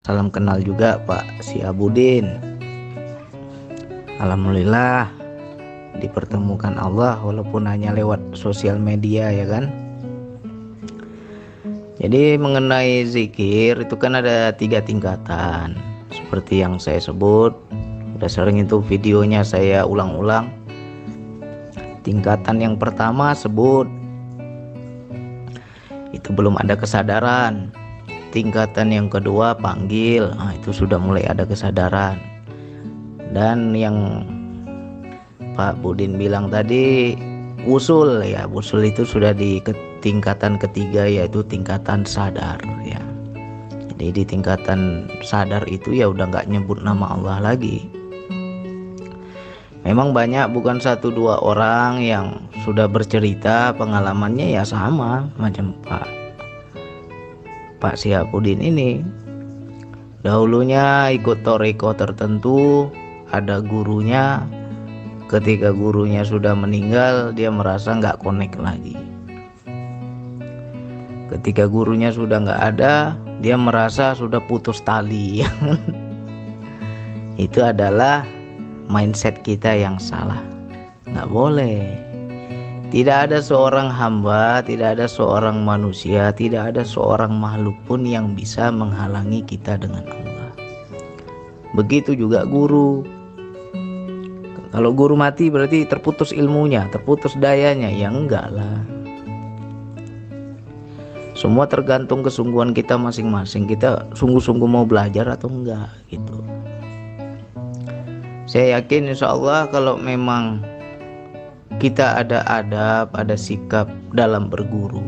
Salam kenal juga Pak Sihabudin. Alhamdulillah dipertemukan Allah walaupun hanya lewat sosial media, ya kan. Jadi mengenai zikir itu kan ada 3 tingkatan. Seperti yang saya sebut, udah sering itu videonya saya ulang-ulang. Tingkatan yang pertama sebut, itu belum ada kesadaran. Tingkatan yang kedua panggil, itu sudah mulai ada kesadaran. Dan yang Pak Budin bilang tadi usul, ya usul itu sudah di tingkatan ketiga, yaitu tingkatan sadar, ya. Jadi di tingkatan sadar itu ya udah nggak nyebut nama Allah lagi. Memang banyak, bukan 1-2 orang yang sudah bercerita pengalamannya ya sama macam Pak Sihabudin ini. Dahulunya ikut toreko tertentu, ada gurunya. Ketika gurunya sudah meninggal, dia merasa nggak connect lagi. Ketika gurunya sudah nggak ada, dia merasa sudah putus tali. Itu adalah mindset kita yang salah. Nggak boleh. Tidak ada seorang hamba, tidak ada seorang manusia, tidak ada seorang makhluk pun yang bisa menghalangi kita dengan Allah. Begitu juga guru. Kalau guru mati berarti terputus ilmunya, terputus dayanya. Ya enggak lah. Semua tergantung kesungguhan kita masing-masing. Kita sungguh-sungguh mau belajar atau enggak gitu. Saya yakin insya Allah kalau memang kita ada adab, ada sikap dalam berguru.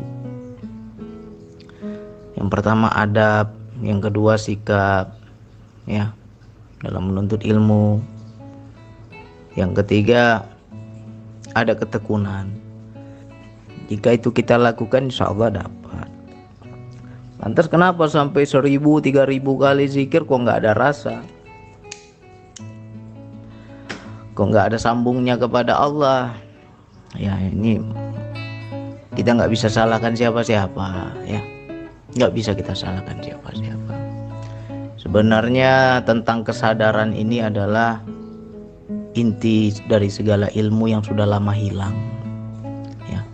Yang pertama adab, yang kedua sikap, ya, dalam menuntut ilmu. Yang ketiga ada ketekunan. Jika itu kita lakukan, insya Allah dapat. Lantas kenapa sampai 1000, 3000 kali zikir kok nggak ada rasa? Kok nggak ada sambungnya kepada Allah? Ya ini kita nggak bisa salahkan siapa-siapa, ya. Nggak bisa kita salahkan siapa-siapa. Sebenarnya tentang kesadaran ini adalah inti dari segala ilmu yang sudah lama hilang, ya.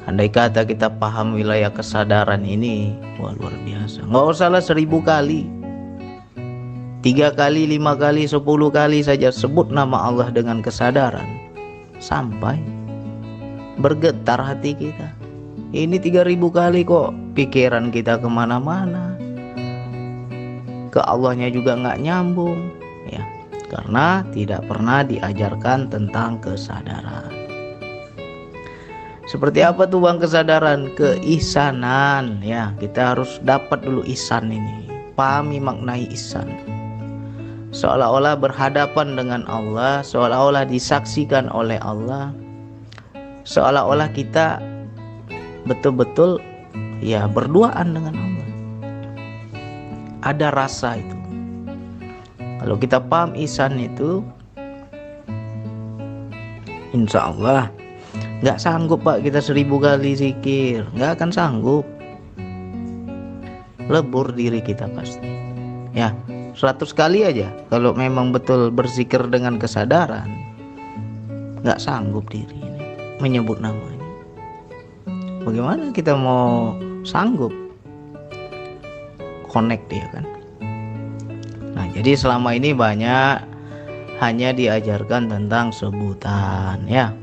Andai kata kita paham wilayah kesadaran ini, wah luar biasa. Nggak usahlah 1000 kali, 3 kali, 5 kali, 10 kali saja sebut nama Allah dengan kesadaran, sampai bergetar hati kita. Ini 3000 kali kok pikiran kita kemana-mana, ke Allahnya juga nggak nyambung, ya. Karena tidak pernah diajarkan tentang kesadaran. Seperti apa tuh bang kesadaran? Keihsanan, ya. Kita harus dapat dulu ihsan ini, pahami maknai ihsan. Seolah-olah berhadapan dengan Allah, seolah-olah disaksikan oleh Allah, seolah-olah kita betul-betul ya berduaan dengan Allah. Ada rasa itu. Kalau kita paham ihsan itu, insya Allah nggak sanggup pak kita 1000 kali zikir, nggak akan sanggup. Lebur diri kita pasti, ya. 100 kali aja kalau memang betul berzikir dengan kesadaran, nggak sanggup diri ini menyebut namanya. Bagaimana kita mau sanggup connect, ya kan? Nah jadi selama ini banyak hanya diajarkan tentang sebutan, ya.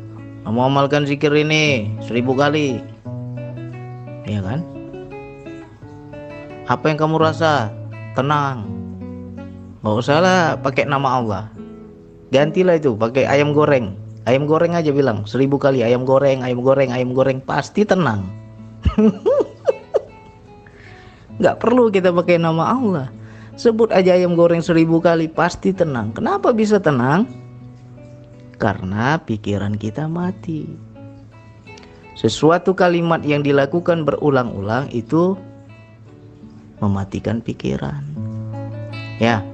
Mau amalkan zikir ini 1000 kali, ya kan? Apa yang kamu rasa? Tenang. Nggak usah lah pakai nama Allah. Gantilah itu pakai ayam goreng. Ayam goreng aja bilang 1000 kali ayam goreng, ayam goreng, ayam goreng, pasti tenang. Nggak perlu kita pakai nama Allah. Sebut aja ayam goreng 1000 kali pasti tenang. Kenapa bisa tenang? Karena pikiran kita mati. Sesuatu kalimat yang dilakukan berulang-ulang itu mematikan pikiran, ya.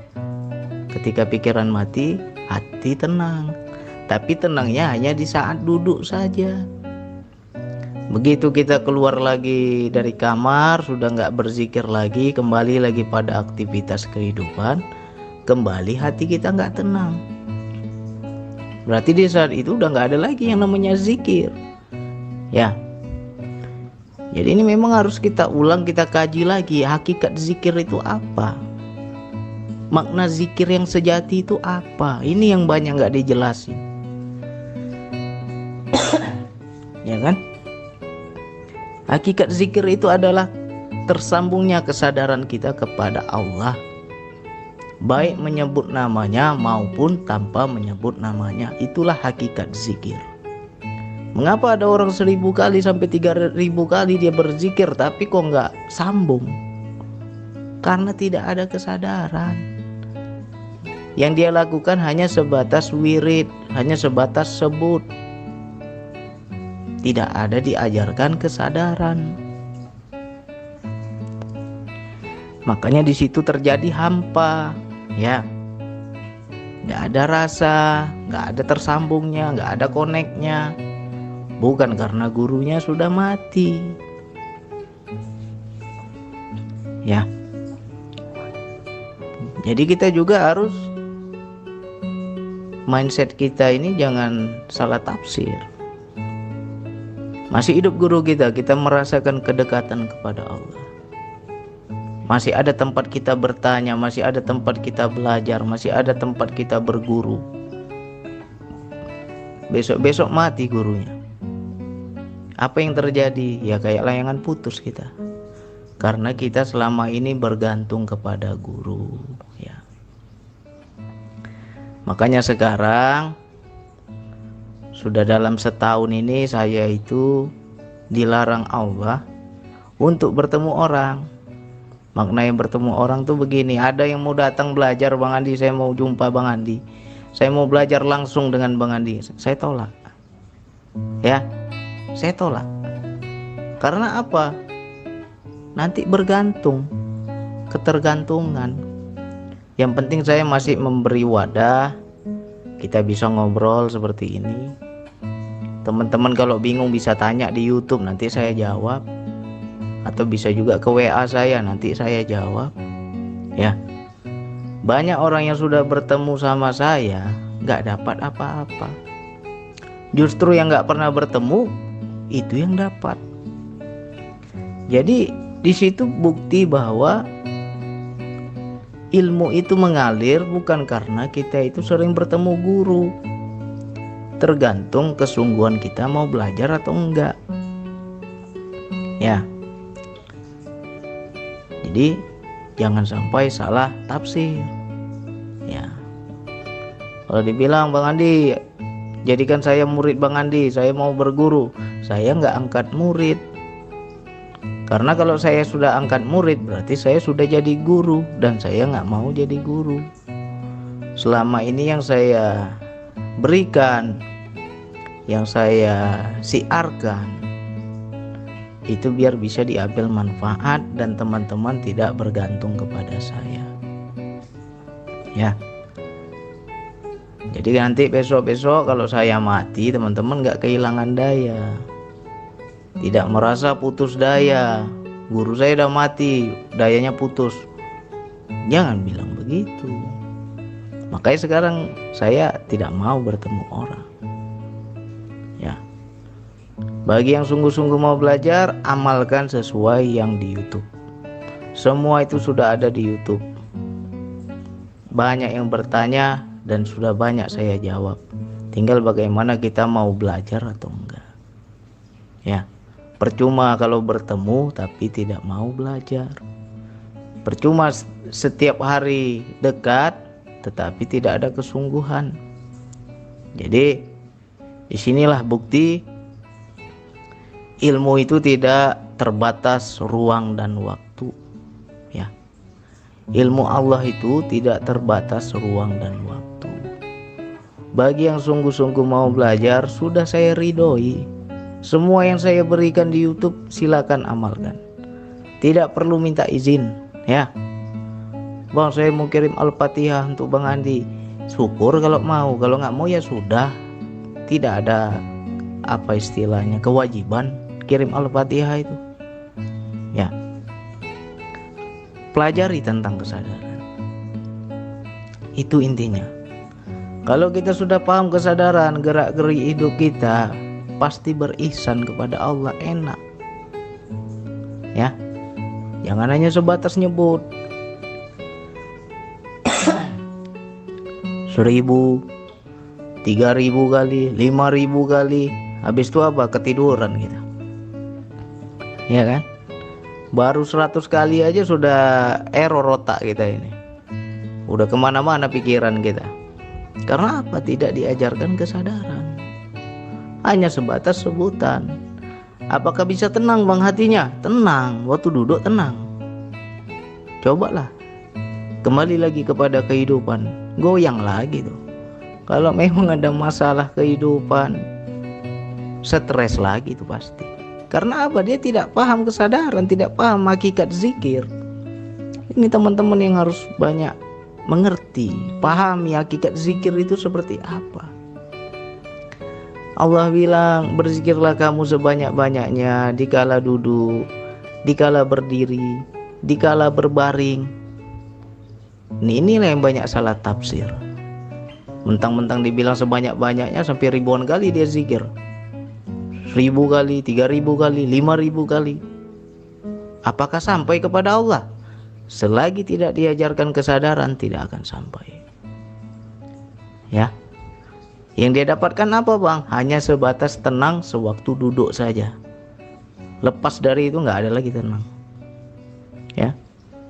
Ketika pikiran mati, hati tenang. Tapi tenangnya hanya di saat duduk saja. Begitu kita keluar lagi dari kamar, sudah nggak berzikir lagi, kembali lagi pada aktivitas kehidupan, kembali hati kita nggak tenang. Berarti di saat itu udah nggak ada lagi yang namanya zikir. Ya. Jadi ini memang harus kita ulang, kita kaji lagi hakikat zikir itu apa. Makna zikir yang sejati itu apa? Ini yang banyak nggak dijelasin. Ya kan? Hakikat zikir itu adalah tersambungnya kesadaran kita kepada Allah, baik menyebut namanya maupun tanpa menyebut namanya. Itulah hakikat zikir. Mengapa ada orang 1000 kali sampai 3000 kali dia berzikir tapi kok nggak sambung? Karena tidak ada kesadaran. Yang dia lakukan hanya sebatas wirid, hanya sebatas sebut. Tidak ada diajarkan kesadaran. Makanya di situ terjadi hampa, ya. Nggak ada rasa, nggak ada tersambungnya, nggak ada koneknya. Bukan karena gurunya sudah mati. Ya. Jadi kita juga harus mindset kita ini jangan salah tafsir. Masih hidup guru kita merasakan kedekatan kepada Allah. Masih ada tempat kita bertanya, masih ada tempat kita belajar, masih ada tempat kita berguru. Besok-besok mati gurunya. Apa yang terjadi? Ya kayak layangan putus kita. Karena kita selama ini bergantung kepada guru, ya. Makanya sekarang sudah dalam setahun ini saya itu dilarang Allah untuk bertemu orang. Makna yang bertemu orang tuh begini, ada yang mau datang belajar, Bang Andi, saya mau jumpa Bang Andi, saya mau belajar langsung dengan Bang Andi. Saya tolak. Ya, saya tolak. Karena apa? Nanti bergantung, ketergantungan. Yang penting saya masih memberi wadah, kita bisa ngobrol seperti ini. Teman-teman kalau bingung bisa tanya di YouTube, nanti saya jawab. Atau bisa juga ke WA saya, nanti saya jawab. Ya. Banyak orang yang sudah bertemu sama saya nggak dapat apa-apa. Justru yang nggak pernah bertemu itu yang dapat. Jadi di situ bukti bahwa ilmu itu mengalir bukan karena kita itu sering bertemu guru. Tergantung kesungguhan kita mau belajar atau enggak. Ya. Jadi jangan sampai salah tafsir. Ya. Kalau dibilang Bang Andi, jadikan saya murid Bang Andi, saya mau berguru, saya nggak angkat murid. Karena kalau saya sudah angkat murid berarti saya sudah jadi guru, dan saya nggak mau jadi guru. Selama ini yang saya berikan, yang saya siarkan, itu biar bisa diambil manfaat dan teman-teman tidak bergantung kepada saya. Ya. Jadi nanti besok-besok kalau saya mati, teman-teman nggak kehilangan daya. Tidak merasa putus daya. Guru saya udah mati, dayanya putus. Jangan bilang begitu. Makanya sekarang saya tidak mau bertemu orang. Ya. Bagi yang sungguh-sungguh mau belajar, amalkan sesuai yang di YouTube. Semua itu sudah ada di YouTube. Banyak yang bertanya dan sudah banyak saya jawab. Tinggal bagaimana kita mau belajar atau enggak. Ya. Percuma kalau bertemu tapi tidak mau belajar. Percuma setiap hari dekat tetapi tidak ada kesungguhan. Jadi disinilah bukti ilmu itu tidak terbatas ruang dan waktu. Ya. Ilmu Allah itu tidak terbatas ruang dan waktu. Bagi yang sungguh-sungguh mau belajar, sudah saya ridhoi. Semua yang saya berikan di YouTube silakan amalkan. Tidak perlu minta izin, ya. Bang, saya mau kirim Al-Fatihah untuk Bang Andi. Syukur kalau mau, kalau nggak mau ya sudah. Tidak ada apa istilahnya kewajiban kirim Al-Fatihah itu. Ya. Pelajari tentang kesadaran. Itu intinya. Kalau kita sudah paham kesadaran, gerak-gerik hidup kita pasti berihsan kepada Allah, enak. Ya. Jangan hanya sebatas nyebut 1000, 3000 kali, 5000 kali. Habis itu apa? Ketiduran kita. Ya kan? Baru 100 kali aja sudah error otak kita ini. Udah kemana-mana pikiran kita. Karena apa? Tidak diajarkan kesadaran. Hanya sebatas sebutan. Apakah bisa tenang bang hatinya? Tenang. Waktu duduk tenang. Cobalah. Kembali lagi kepada kehidupan. Goyang lagi tuh. Kalau memang ada masalah kehidupan, stres lagi tuh pasti. Karena apa? Dia tidak paham kesadaran, tidak paham hakikat zikir. Ini teman-teman yang harus banyak mengerti, pahami hakikat zikir itu seperti apa. Allah bilang, berzikirlah kamu sebanyak-banyaknya dikala duduk, dikala berdiri, dikala berbaring. Inilah yang banyak salah tafsir. Mentang-mentang dibilang sebanyak-banyaknya sampai ribuan kali dia zikir. 1000 kali, 3000 kali, 5000 kali. Apakah sampai kepada Allah? Selagi tidak diajarkan kesadaran, tidak akan sampai. Ya. Yang dia dapatkan apa bang? Hanya sebatas tenang sewaktu duduk saja. Lepas dari itu nggak ada lagi tenang. Ya.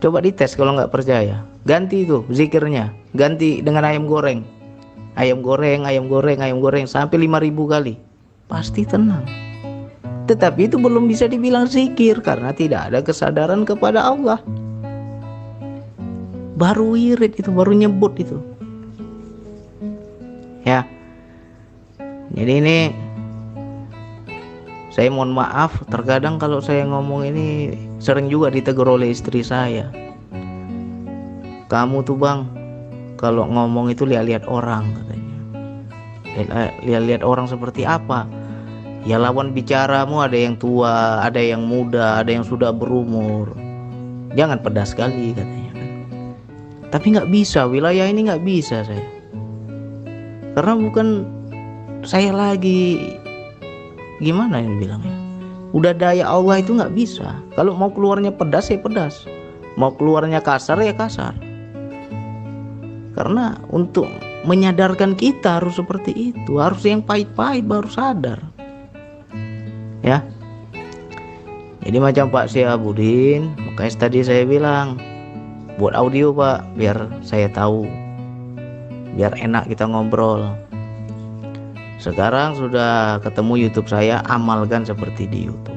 Coba dites kalau nggak percaya. Ganti itu zikirnya. Ganti dengan ayam goreng. Ayam goreng, ayam goreng, ayam goreng sampai 5000 kali. Pasti tenang. Tetapi itu belum bisa dibilang zikir karena tidak ada kesadaran kepada Allah. Baru wirid itu, baru nyebut itu. Ya. Jadi ini saya mohon maaf, terkadang kalau saya ngomong ini sering juga ditegur oleh istri saya. Kamu tuh bang, kalau ngomong itu lihat-lihat orang katanya. Lihat-lihat orang seperti apa? Ya lawan bicaramu ada yang tua, ada yang muda, ada yang sudah berumur. Jangan pedas sekali katanya kan. Tapi nggak bisa, wilayah ini nggak bisa saya. Karena bukan saya lagi gimana yang bilangnya. Udah daya Allah itu nggak bisa. Kalau mau keluarnya pedas ya pedas, mau keluarnya kasar ya kasar. Karena untuk menyadarkan kita harus seperti itu, harus yang pahit-pahit baru sadar. Ya. Jadi macam Pak Syahabudin, makanya tadi saya bilang buat audio Pak, biar saya tahu, biar enak kita ngobrol. Sekarang sudah ketemu YouTube saya, amalkan seperti di YouTube.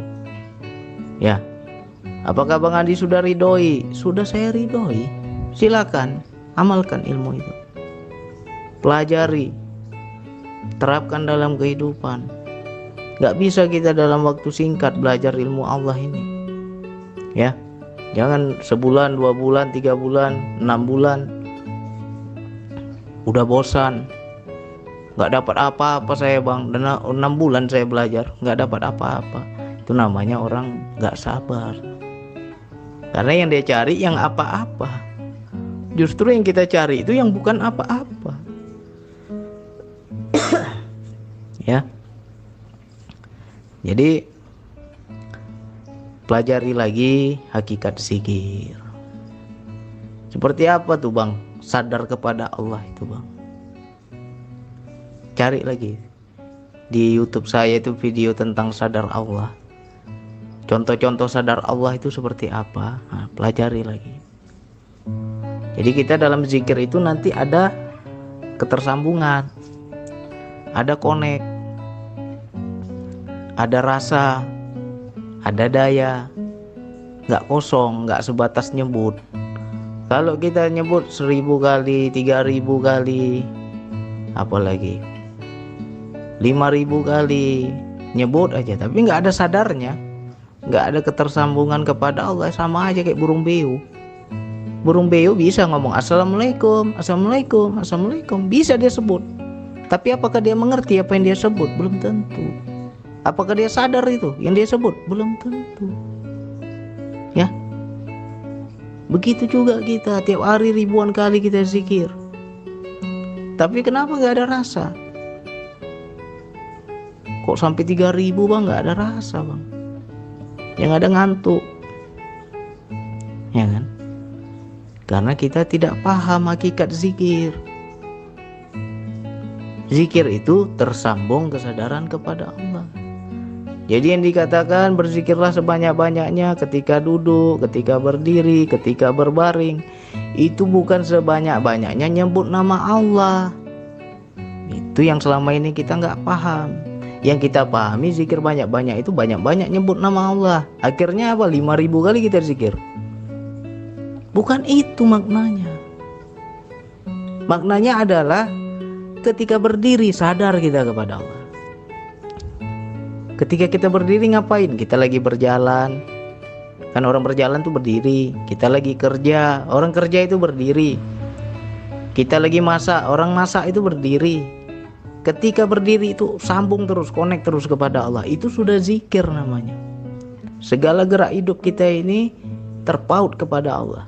Ya. Apakah Bang Andi sudah ridhoi? Sudah saya ridhoi. Silakan amalkan ilmu itu. Pelajari, terapkan dalam kehidupan. Gak bisa kita dalam waktu singkat belajar ilmu Allah ini. Ya, jangan sebulan, 2 bulan, 3 bulan, 6 bulan udah bosan. Gak dapat apa-apa saya bang. Dan 6 bulan saya belajar gak dapat apa-apa. Itu namanya orang gak sabar. Karena yang dia cari yang apa-apa. Justru yang kita cari itu yang bukan apa-apa. Ya. Jadi pelajari lagi hakikat zikir. Seperti apa tuh bang? Sadar kepada Allah itu bang. Cari lagi di YouTube saya itu video tentang sadar Allah. Contoh-contoh sadar Allah itu seperti apa? Nah, pelajari lagi. Jadi kita dalam zikir itu nanti ada ketersambungan, ada connect, ada rasa, ada daya, nggak kosong, nggak sebatas nyebut. Kalau kita nyebut 1000 kali, 3000 kali, apalagi 5000 kali nyebut aja, tapi nggak ada sadarnya, nggak ada ketersambungan kepada Allah, sama aja kayak burung beo. Burung beo bisa ngomong assalamualaikum, assalamualaikum, assalamualaikum, bisa dia sebut. Tapi apakah dia mengerti apa yang dia sebut? Belum tentu. Apakah dia sadar itu yang dia sebut? Belum tentu. Ya. Begitu juga kita, tiap hari ribuan kali kita zikir. Tapi kenapa nggak ada rasa? Kok sampai 3.000 bang, nggak ada rasa bang? Yang ada ngantuk. Ya kan? Karena kita tidak paham hakikat zikir. Zikir itu tersambung kesadaran kepada Allah. Jadi yang dikatakan berzikirlah sebanyak-banyaknya ketika duduk, ketika berdiri, ketika berbaring, itu bukan sebanyak-banyaknya nyebut nama Allah. Itu yang selama ini kita nggak paham. Yang kita pahami zikir banyak-banyak itu banyak-banyak nyebut nama Allah. Akhirnya apa? 5.000 kali kita zikir. Bukan itu maknanya. Maknanya adalah ketika berdiri sadar kita kepada Allah. Ketika kita berdiri ngapain? Kita lagi berjalan. Kan orang berjalan tuh berdiri. Kita lagi kerja, orang kerja itu berdiri. Kita lagi masak, orang masak itu berdiri. Ketika berdiri itu sambung terus, connect terus kepada Allah. Itu sudah zikir namanya. Segala gerak hidup kita ini terpaut kepada Allah.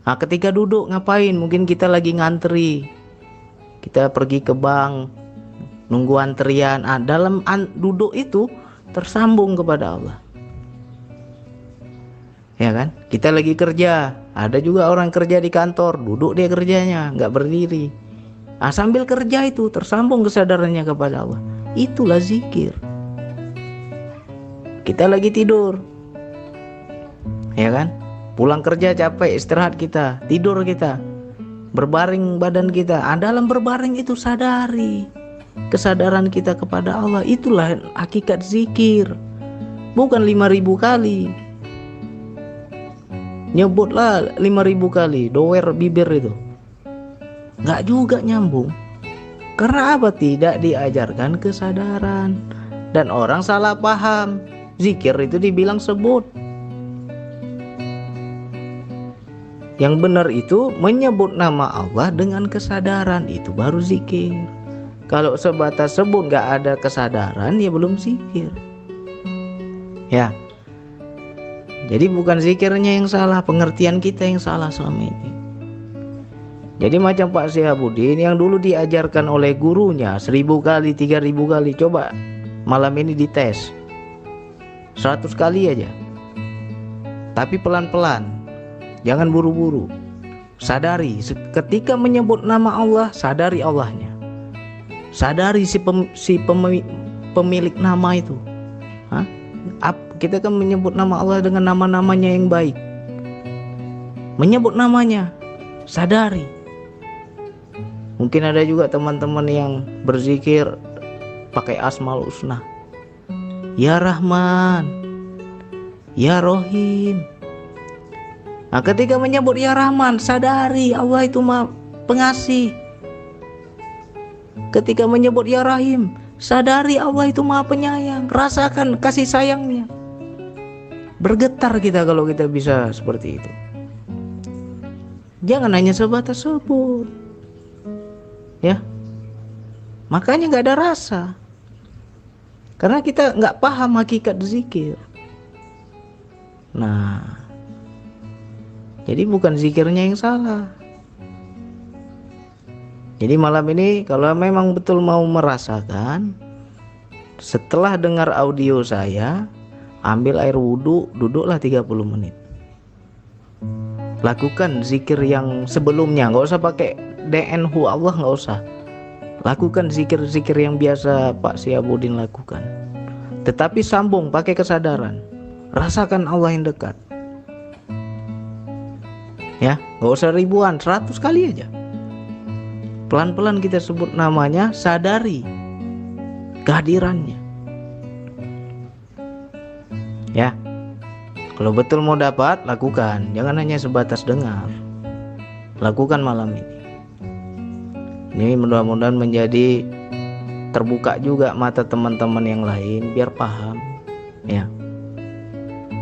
Nah, ketika duduk ngapain? Mungkin kita lagi ngantri. Kita pergi ke bank, nunggu antrian. Dalam duduk itu tersambung kepada Allah. Ya kan? Kita lagi kerja. Ada juga orang kerja di kantor, duduk dia kerjanya, nggak berdiri. Sambil kerja itu tersambung kesadarannya kepada Allah. Itulah zikir. Kita lagi tidur. Ya kan? Pulang kerja capek, istirahat kita, tidur kita. Berbaring badan kita. Dalam berbaring itu sadari kesadaran kita kepada Allah. Itulah hakikat zikir. Bukan 5.000 kali. Nyebutlah 5.000 kali, doer bibir itu. Nggak juga nyambung. Karena apa? Tidak diajarkan kesadaran. Dan orang salah paham. Zikir itu dibilang sebut. Yang benar itu menyebut nama Allah dengan kesadaran. Itu baru zikir. Kalau sebatas sebut nggak ada kesadaran, ya belum zikir. Ya. Jadi bukan zikirnya yang salah, pengertian kita yang salah selama ini. Jadi macam Pak Syihabuddin yang dulu diajarkan oleh gurunya 1.000 kali, 3.000 kali. Coba malam ini dites 100 kali aja. Tapi pelan-pelan, jangan buru-buru. Sadari, ketika menyebut nama Allah, sadari Allahnya. Sadari pemilik nama itu. Kita kan menyebut nama Allah dengan nama-namanya yang baik. Menyebut namanya, sadari. Mungkin ada juga teman-teman yang berzikir pakai Asmaul Husna. Ya Rahman, Ya Rohim. Nah, ketika menyebut Ya Rahman, sadari Allah itu Maha Pengasih. Ketika menyebut Ya Rahim, sadari Allah itu Maha Penyayang. Rasakan kasih sayangnya. Bergetar kita kalau kita bisa seperti itu. Jangan hanya sebatas sebut. Ya. Makanya gak ada rasa. Karena kita gak paham hakikat zikir. Nah, jadi bukan zikirnya yang salah. Jadi malam ini kalau memang betul mau merasakan, setelah dengar audio saya, ambil air wudhu, duduklah 30 menit. Lakukan zikir yang sebelumnya, nggak usah pakai DNH Allah, nggak usah. Lakukan zikir-zikir yang biasa Pak Syihabuddin lakukan. Tetapi sambung pakai kesadaran. Rasakan Allah yang dekat. Ya, nggak usah ribuan, 100 kali aja. Pelan-pelan kita sebut namanya, sadari kehadirannya. Ya, kalau betul mau dapat, lakukan. Jangan hanya sebatas dengar. Lakukan malam ini. Ini mudah-mudahan menjadi terbuka juga mata teman-teman yang lain, biar paham, ya,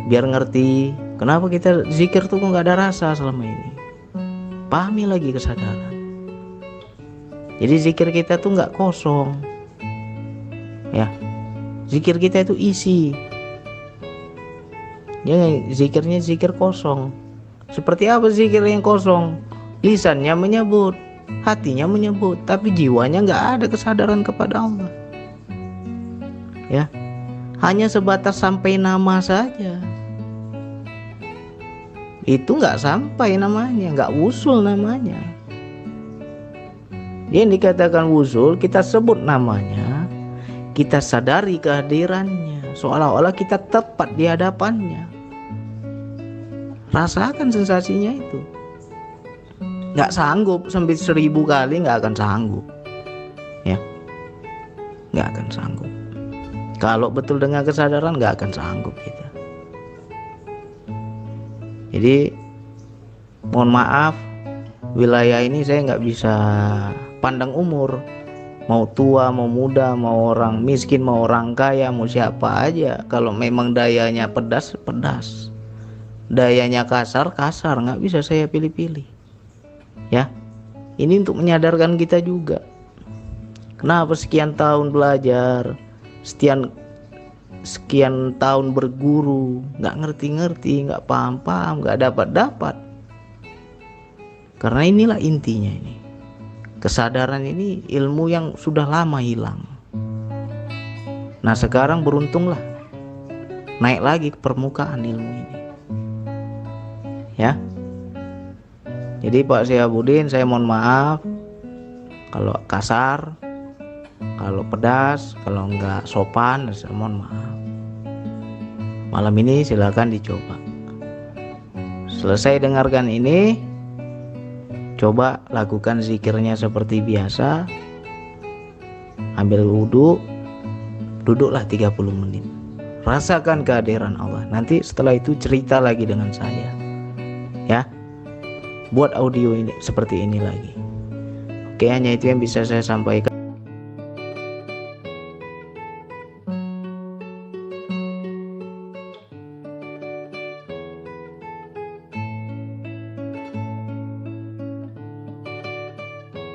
biar ngerti kenapa kita zikir tuh nggak ada rasa selama ini. Pahami lagi kesadaran. Jadi zikir kita tuh nggak kosong. Ya, zikir kita itu isi. Jangan zikirnya zikir kosong. Seperti apa zikir yang kosong? Lisannya menyebut, hatinya menyebut, tapi jiwanya nggak ada kesadaran kepada Allah. Ya, hanya sebatas sampai nama saja. Itu nggak sampai namanya, nggak wusul namanya. Yang dikatakan wusul, kita sebut namanya, kita sadari kehadirannya, seolah-olah kita tepat di hadapannya. Rasakan sensasinya itu. Nggak sanggup sampai 1000 kali, nggak akan sanggup. Ya, nggak akan sanggup. Kalau betul dengan kesadaran, nggak akan sanggup kita. Jadi mohon maaf, wilayah ini saya nggak bisa pandang umur. Mau tua, mau muda, mau orang miskin, mau orang kaya, mau siapa aja. Kalau memang dayanya pedas, pedas. Dayanya kasar, kasar, nggak bisa saya pilih-pilih. Ya, ini untuk menyadarkan kita juga. Kenapa sekian tahun belajar, sekian tahun berguru, nggak ngerti-ngerti, nggak paham-paham, nggak dapat-dapat. Karena inilah intinya ini. Kesadaran ini ilmu yang sudah lama hilang. Nah sekarang beruntunglah naik lagi ke permukaan ilmu ini. Ya, jadi Pak Syihabuddin, saya mohon maaf kalau kasar, kalau pedas, kalau enggak sopan, saya mohon maaf. Malam ini silakan dicoba. Selesai dengarkan ini, coba lakukan zikirnya seperti biasa. Ambil wudhu, duduklah 30 menit. Rasakan kehadiran Allah. Nanti setelah itu cerita lagi dengan saya. Ya, buat audio ini seperti ini lagi. Oke, hanya itu yang bisa saya sampaikan.